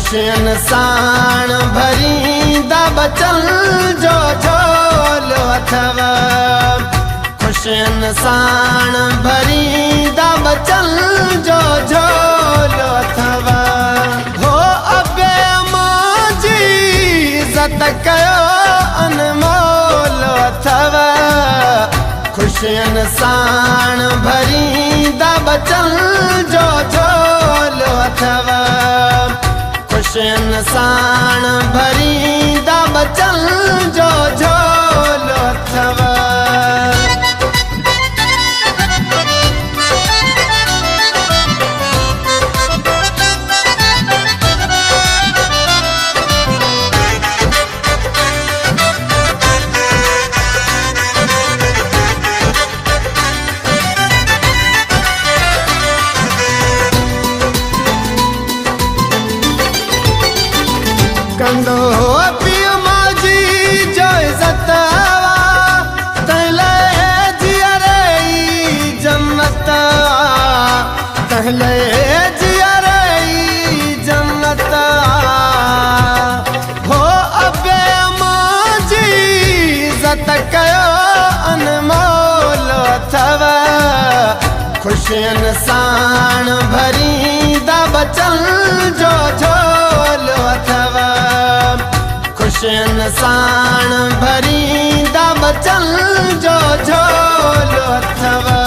खुशियन साण भरींदा बचल जो झोलो अथवा। खुशियन साण भरींदा बचल जो झोलो अथवा। हो अबे माजी इज़्ज़त कयो अनमोल अथवा। खुशियन साण भरींदा बचल जो झोलो अथवा। खुशियन साण भरींदा बचल जो झोलो अथवा। कंदो पियो माजी जो इज़्ज़त तहले जियरे जन्नत। तहले जियरे जन्नत। हो अबे माजी इज़्ज़त कयो अनमोल अथवा। खुशियन साण भरींदा बचल जो झोलो अथवा। खुशियन साण भरींदा बचल जो झोलो अथवा।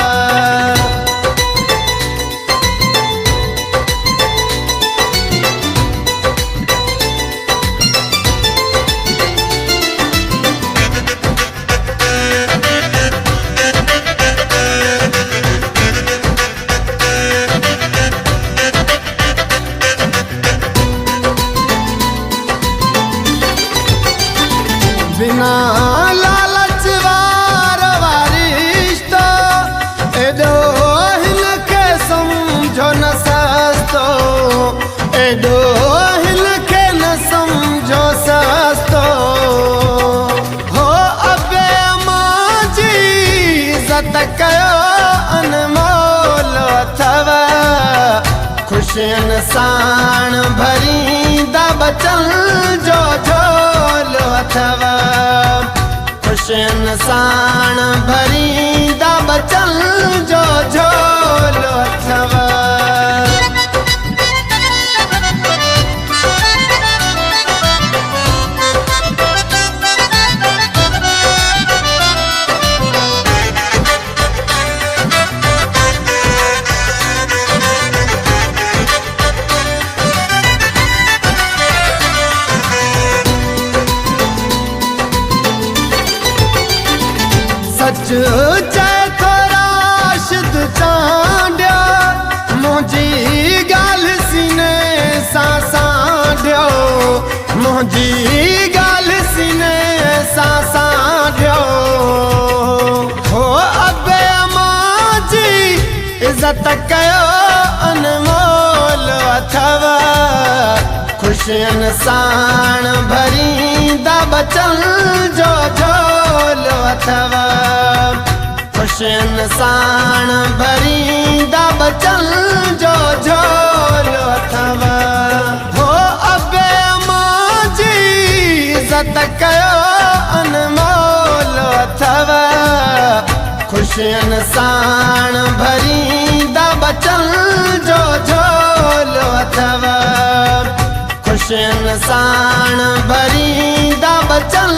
बिना लालच वारिश्तो एडो हिनखे समझो न सस्तो। एडो हिनखे न समझो सस्तो। हो अबे माजी इज़्ज़त कयो अनमोल अथवा। खुशियन साण भरींदा बचल जो झोलो अथवा। खुशियन साण भरींदा बचल जो झोलो अथवा। सच चाहे तो राशिद चांडिया। मुझी गाल सीने सां साढ़ियो। मुझी गाल सीने सां साढ़ियो। हो अबे माजी इज़्ज़त कयो अनमोल अथवा। खुशियन साण भरींदा बचल जो झोलो अथवा। खुशियन साण भरींदा बचल जो झोलो अथवा। हो अबे माजी इज़्ज़त कयो अनमोल अथवा। खुशियन साण भरींदा बचल जो झोलो अथवा। खुशियन साण भरींदा बचल